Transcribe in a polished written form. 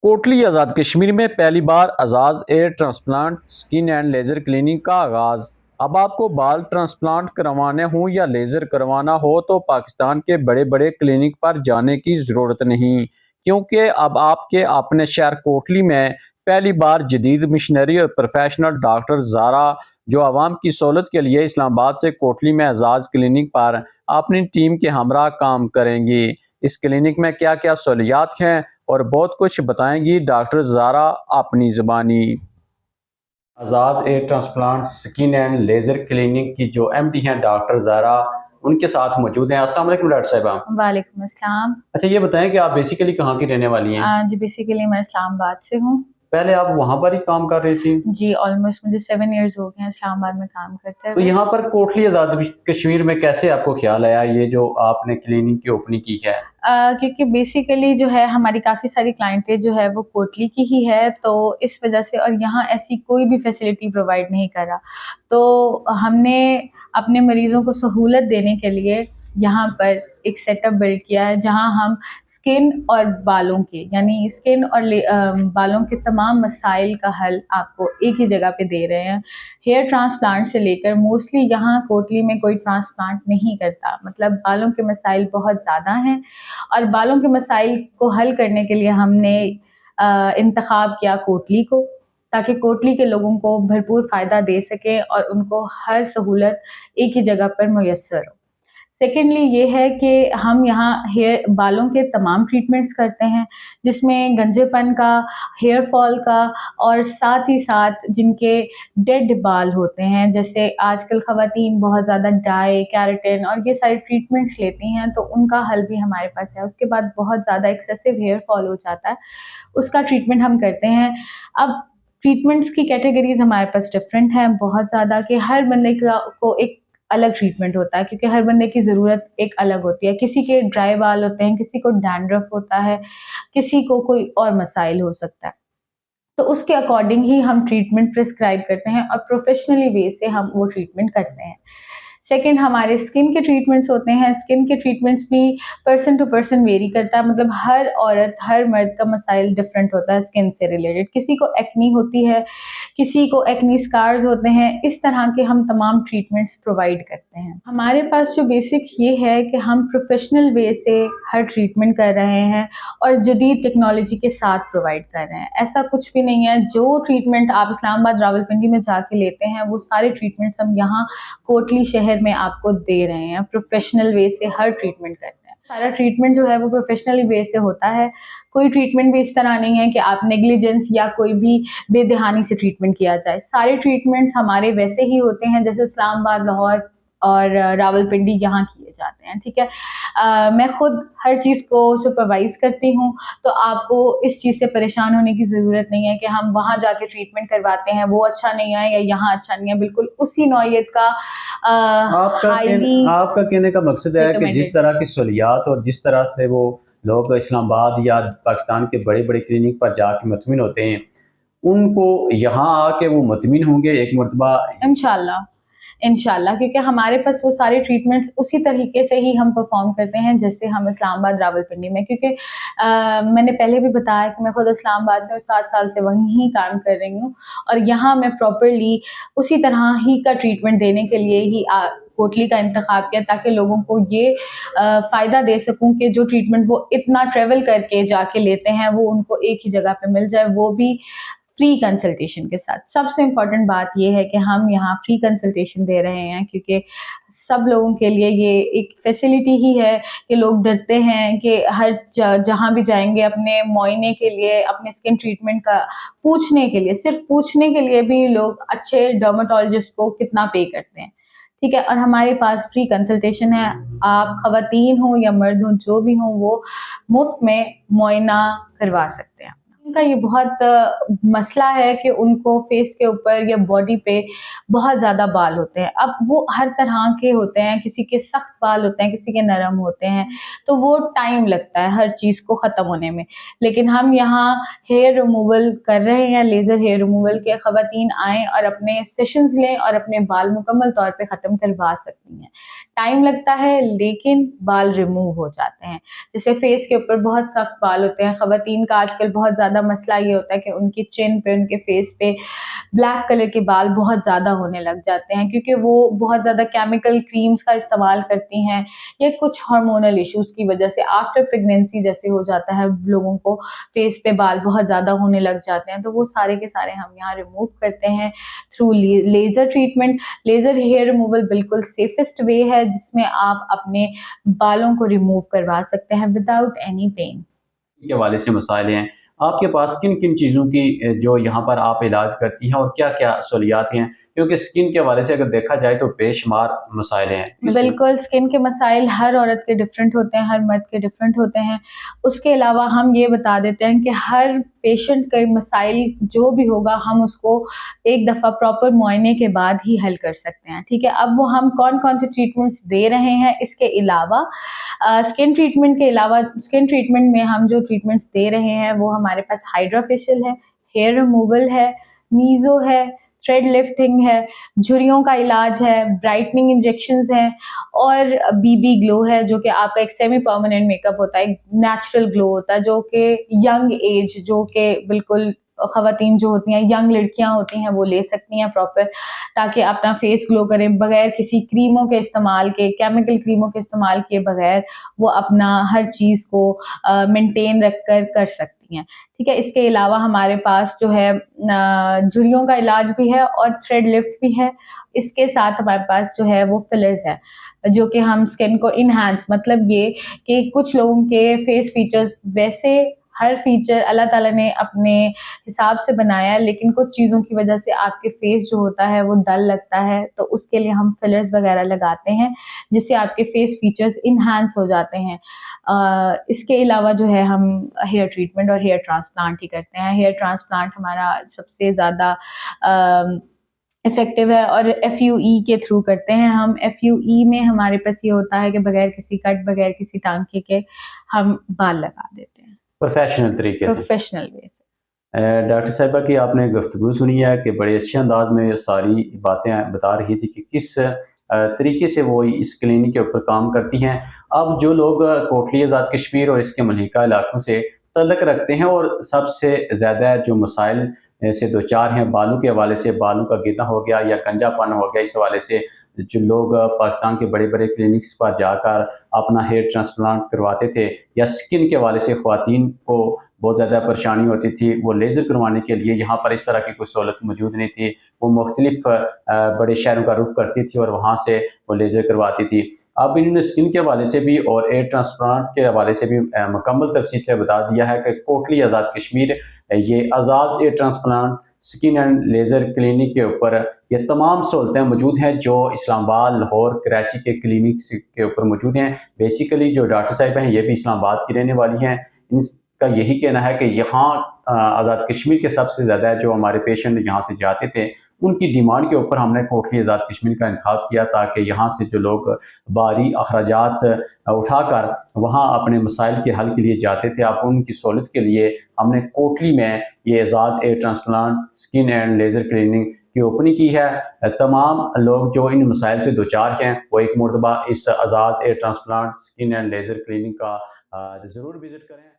कोटली आज़ाद कश्मीर में पहली बार Ajaz hair transplant skin and laser clinic का आगाज़। अब आपको बाल ट्रांसप्लांट करवाने हों या लेज़र करवाना हो तो पाकिस्तान के बड़े बड़े क्लिनिक पर जाने की ज़रूरत नहीं, क्योंकि अब आपके अपने शहर कोटली में पहली बार जदीद मिशनरी और प्रोफेशनल डॉक्टर ज़ारा जो आवाम की सहूलत के लिए इस्लामाबाद से कोटली में एजाज क्लिनिक पर अपनी टीम के हमरा काम करेंगी। इस क्लिनिक में क्या क्या सहूलियात हैं और बहुत कुछ बताएंगी डॉक्टर ज़ारा अपनी ज़बानी। Azad hair transplant skin and laser clinic की जो एमडी हैं डॉक्टर ज़ारा, उनके साथ मौजूद हैं। अस्सलाम वालेकुम डॉक्टर साहिबा। वालेकुम अस्सलाम। अच्छा, ये बताएं कि आप बेसिकली कहाँ की रहने वाली हैं? जी, बेसिकली मैं इस्लामाबाद से हूँ। पहले आप वहाँ पर ही काम कर रही थी? जी, ऑलमोस्ट मुझे 7 इयर्स हो गए हैं इस्लामाबाद में काम करते तो हुए। यहाँ पर कोटली आज़ाद कश्मीर में कैसे आपको ख्याल आया ये जो आपने क्लिनिक की ओपनिंग की है? क्योंकि बेसिकली जो है हमारी काफ़ी सारी क्लाइंटें जो है वो कोटली की ही है, तो इस वजह से और यहाँ ऐसी कोई भी फैसिलिटी प्रोवाइड नहीं कर रहा। तो हमने अपने मरीज़ों को सहूलत देने के लिए यहाँ पर एक सेटअप बिल्ड किया है, जहाँ हम स्किन और बालों के यानी स्किन और बालों के तमाम मसाइल का हल आपको एक ही जगह पे दे रहे हैं। हेयर ट्रांसप्लांट से लेकर मोस्टली यहाँ कोटली में कोई ट्रांसप्लांट नहीं करता, मतलब बालों के मसाइल बहुत ज़्यादा हैं और बालों के मसाइल को हल करने के लिए हमने इंतखाब किया कोटली को, ताकि कोटली के लोगों को भरपूर फ़ायदा दे सकें और उनको हर सहूलत एक ही जगह पर मुयस्सर हो। सेकेंडली ये है कि हम यहाँ हेयर बालों के तमाम ट्रीटमेंट्स करते हैं, जिसमें गंजेपन का, हेयर फॉल का और साथ ही साथ जिनके डेड बाल होते हैं, जैसे आजकल ख़वातीन बहुत ज़्यादा डाई, केराटिन और ये सारे ट्रीटमेंट्स लेती हैं, तो उनका हल भी हमारे पास है। उसके बाद बहुत ज़्यादा एक्सेसिव हेयर फॉल हो जाता है, उसका ट्रीटमेंट हम करते हैं। अब ट्रीटमेंट्स की कैटेगरीज़ हमारे पास डिफरेंट हैं बहुत ज़्यादा, कि हर बंदे का को एक अलग ट्रीटमेंट होता है, क्योंकि हर बंदे की ज़रूरत एक अलग होती है। किसी के ड्राई बाल होते हैं, किसी को डैंड्रफ होता है, किसी को कोई और मसाइल हो सकता है। तो उसके अकॉर्डिंग ही हम ट्रीटमेंट प्रिस्क्राइब करते हैं और प्रोफेशनली वे से हम वो ट्रीटमेंट करते हैं। सेकंड, हमारे स्किन के ट्रीटमेंट्स होते हैं। स्किन के ट्रीटमेंट्स भी पर्सन टू पर्सन वेरी करता है, मतलब हर औरत, हर मर्द का मसाइल डिफरेंट होता है स्किन से रिलेटेड। किसी को एक्नी होती है, किसी को एक्नी स्कार्स होते हैं, इस तरह के हम तमाम ट्रीटमेंट्स प्रोवाइड करते हैं। हमारे पास जो बेसिक ये है कि हम प्रोफेशनल वे से हर ट्रीटमेंट कर रहे हैं और जदीद टेक्नोलॉजी के साथ प्रोवाइड कर रहे हैं। ऐसा कुछ भी नहीं है, जो ट्रीटमेंट आप इस्लामाबाद रावलपिंडी में जाके लेते हैं, वो सारे ट्रीटमेंट्स हम यहाँ कोटली शहर में आपको दे रहे हैं। प्रोफेशनल वे से हर ट्रीटमेंट करते हैं। सारा ट्रीटमेंट जो है वो प्रोफेशनल वे से होता है। कोई ट्रीटमेंट भी इस तरह नहीं है कि आप नेग्लिजेंस या कोई भी बेदहानी से ट्रीटमेंट किया जाए। सारे ट्रीटमेंट्स हमारे वैसे ही होते हैं जैसे इस्लामाबाद, लाहौर और रावलपिंडी यहाँ किए जाते हैं, ठीक है। मैं खुद हर चीज़ को सुपरवाइज़ करती हूँ, तो आपको इस चीज़ से परेशान होने की ज़रूरत नहीं है कि हम वहाँ जाके ट्रीटमेंट करवाते हैं, वो अच्छा नहीं है या यहाँ अच्छा नहीं है। बिल्कुल उसी नौइयत का हाईली आपका कहने का मकसद है कि जिस रिकमेंडेड है। तरह की सहूलियात और जिस तरह से वो लोग इस्लामाबाद या पाकिस्तान के बड़े बड़े क्लिनिक पर जाके मुतमिन होते हैं, उनको यहाँ आके वो मुतमिन होंगे एक मरतबा। इंशाल्लाह, इंशाल्लाह, क्योंकि हमारे पास वो सारे ट्रीटमेंट्स उसी तरीके से ही हम परफ़ॉर्म करते हैं जैसे हम इस्लामाबाद रावलपिंडी में, क्योंकि मैंने पहले भी बताया कि मैं खुद इस्लामाबाद से और 7 साल से वहीं ही काम कर रही हूँ और यहाँ मैं प्रॉपर्ली उसी तरह ही का ट्रीटमेंट देने के लिए ही कोटली का इंतखाब किया, ताकि लोगों को ये फ़ायदा दे सकूँ कि जो ट्रीटमेंट वो इतना ट्रैवल करके जाके लेते हैं, वो उनको एक ही जगह पे मिल जाए, वो भी फ्री कंसल्टेशन के साथ। सबसे इम्पोर्टेंट बात ये है कि हम यहाँ फ्री कंसल्टेशन दे रहे हैं, क्योंकि सब लोगों के लिए ये एक फैसिलिटी ही है कि लोग डरते हैं कि हर जहाँ भी जाएँगे अपने मुआयने के लिए, अपने स्किन ट्रीटमेंट का पूछने के लिए, सिर्फ़ पूछने के लिए भी लोग अच्छे डर्मेटोलॉजिस्ट को कितना पे करते हैं, ठीक है। और हमारे पास फ्री कंसल्टेशन है। आप ख़वातीन हों या मर्द हों, जो भी हों, वो मुफ़्त में मुआयना करवा सकते हैं। उनका ये बहुत मसला है कि उनको फेस के ऊपर या बॉडी पे बहुत ज़्यादा बाल होते हैं। अब वो हर तरह के होते हैं, किसी के सख्त बाल होते हैं, किसी के नरम होते हैं, तो वो टाइम लगता है हर चीज़ को ख़त्म होने में। लेकिन हम यहाँ हेयर रिमूवल कर रहे हैं, लेज़र हेयर रिमूवल के। ख़वातीन आएँ और अपने सेशंस लें और अपने बाल मुकम्मल तौर पे ख़त्म करवा सकती हैं। टाइम लगता है लेकिन बाल रिमूव हो जाते हैं। जैसे फेस के ऊपर बहुत सख्त बाल होते हैं, ख़वातीन का आजकल बहुत ज़्यादा ज़्यादा मसला ये होता है कि उनकी चिन पे, उनके फेस पे ब्लैक कलर के बाल बहुत ज़्यादा होने लग जाते हैं, क्योंकि वो बहुत ज़्यादा केमिकल क्रीम्स का इस्तेमाल करती हैं या कुछ हार्मोनल इश्यूज़ की वजह से आफ्टर प्रेगनेंसी जैसे हो जाता है, लोगों को फेस पे बाल बहुत ज़्यादा होने लग जाते हैं। तो वो सारे के सारे हम यहाँ रिमूव करते हैं through laser treatment. Laser hair removal बिल्कुल सेफेस्ट वे है जिसमें आप अपने बालों को रिमूव करवा सकते हैं विदाउट एनी पेन। के हवाले से मसाइल हैं, आपके पास किन-किन चीज़ों की जो यहाँ पर आप इलाज करती हैं और क्या-क्या सहूलियात हैं? क्योंकि स्किन के हवाले से अगर देखा जाए तो बेशुमार मसाइल हैं। बिल्कुल, स्किन के मसाइल हर औरत के डिफरेंट होते हैं, हर मर्द के डिफरेंट होते हैं। उसके अलावा हम ये बता देते हैं कि हर पेशेंट के मसाइल जो भी होगा हम उसको एक दफ़ा प्रॉपर मुआयने के बाद ही हल कर सकते हैं, ठीक है? अब वो हम कौन-कौन से ट्रीटमेंट्स दे रहे हैं, इसके अलावा स्किन ट्रीटमेंट के अलावा स्किन ट्रीटमेंट में हम जो ट्रीटमेंट्स दे रहे हैं वो हमारे पास हाइड्रा फेशियल है, हेयर रिमूवल है, मीज़ो है, थ्रेड लिफ्टिंग है, झुर्रियों का इलाज है, ब्राइटनिंग इंजेक्शंस हैं और बीबी ग्लो है, जो कि आपका एक सेमी परमानेंट मेकअप होता है, एक नेचुरल ग्लो होता है, जो कि यंग एज जो कि बिल्कुल ख़वातीन जो होती हैं, यंग लड़कियाँ होती हैं, वो ले सकती हैं प्रॉपर, ताकि अपना फेस ग्लो करें बगैर किसी क्रीमों के इस्तेमाल के, केमिकल क्रीमों के इस्तेमाल किए बगैर वो अपना हर चीज़ को मेंटेन रख कर सकती हैं। ठीक है, इसके अलावा हमारे पास जो है झुर्रियों का इलाज भी है और थ्रेड लिफ्ट भी है। इसके साथ हमारे पास जो है वो फिलर्स है, जो कि हम स्किन को इनहैंस मतलब ये कि कुछ लोगों के फेस फीचर्स वैसे हर फीचर अल्लाह ताला ने अपने हिसाब से बनाया है, लेकिन कुछ चीज़ों की वजह से आपके फेस जो होता है वो डल लगता है, तो उसके लिए हम फिलर्स वगैरह लगाते हैं, जिससे आपके फेस फीचर्स इनहैंस हो जाते हैं। इसके अलावा जो है हम हेयर ट्रीटमेंट और हेयर ट्रांसप्लांट ही करते हैं। हेयर ट्रांसप्लांट हमारा सबसे ज़्यादा इफ़ेक्टिव है और एफ़यूई के थ्रू करते हैं हम। एफ़यूई में हमारे पास ये होता है कि बगैर किसी कट, बगैर किसी टाँके के हम बाल लगा देते हैं। प्रोफ़ेशनल तरीके से। प्रोफ़ेशनल वे से। डॉक्टर साहिबा की आपने गुफ्तगू सुनी है कि बड़े अच्छे अंदाज में सारी बातें बता रही थी कि किस तरीके से वो इस क्लिनिक के ऊपर काम करती हैं। अब जो लोग कोटली आज़ाद कश्मीर और इसके मलिका इलाकों से तल्लक रखते हैं और सबसे ज़्यादा जो मसाइल से दो चार हैं, बालों के हवाले से, बालों का गिरना हो गया या गंजापन हो गया, इस हवाले से जो लोग पाकिस्तान के बड़े-बड़े क्लिनिक्स पर जाकर अपना हेयर ट्रांसप्लांट करवाते थे या स्किन के हवाले से ख़वातीन को बहुत ज़्यादा परेशानी होती थी, वो लेज़र करवाने के लिए यहाँ पर इस तरह की कोई सहूलत मौजूद नहीं थी। वो मुख्तलिफ़ बड़े शहरों का रुख करती थी और वहाँ से वो लेज़र करवाती थी। अब इन्होंने स्किन के हवाले से भी और एयर ट्रांसप्लांट के हवाले से भी मुकम्मल तफ़सील से बता दिया है कि कोटली आज़ाद कश्मीर ये Azad hair transplant skin and laser clinic के ऊपर ये तमाम सहूलतें मौजूद हैं जो इस्लामाबाद, लाहौर, कराची के क्लिनिक्स के ऊपर मौजूद हैं। बेसिकली जो डॉक्टर साहिबा हैं ये भी इस्लामाबाद की रहने वाली हैं। इनका यही कहना है कि यहाँ आज़ाद कश्मीर के सबसे ज़्यादा जो हमारे पेशेंट यहाँ से जाते थे, उनकी डिमांड के ऊपर हमने कोटली आज़ाद कश्मीर का इंतखाब किया ताकि यहाँ से जो लोग भारी अखराजात उठाकर वहाँ अपने मसाइल के हल के लिए जाते थे, अब उनकी सहूलत के लिए हमने कोटली में ये Ejaz hair transplant skin and laser clinic की ओपनिंग की है। तमाम लोग जो इन मसाइल से दो चार हैं, वो एक मरतबा इस Ejaz hair transplant skin and laser clinic का ज़रूर विज़िट करें।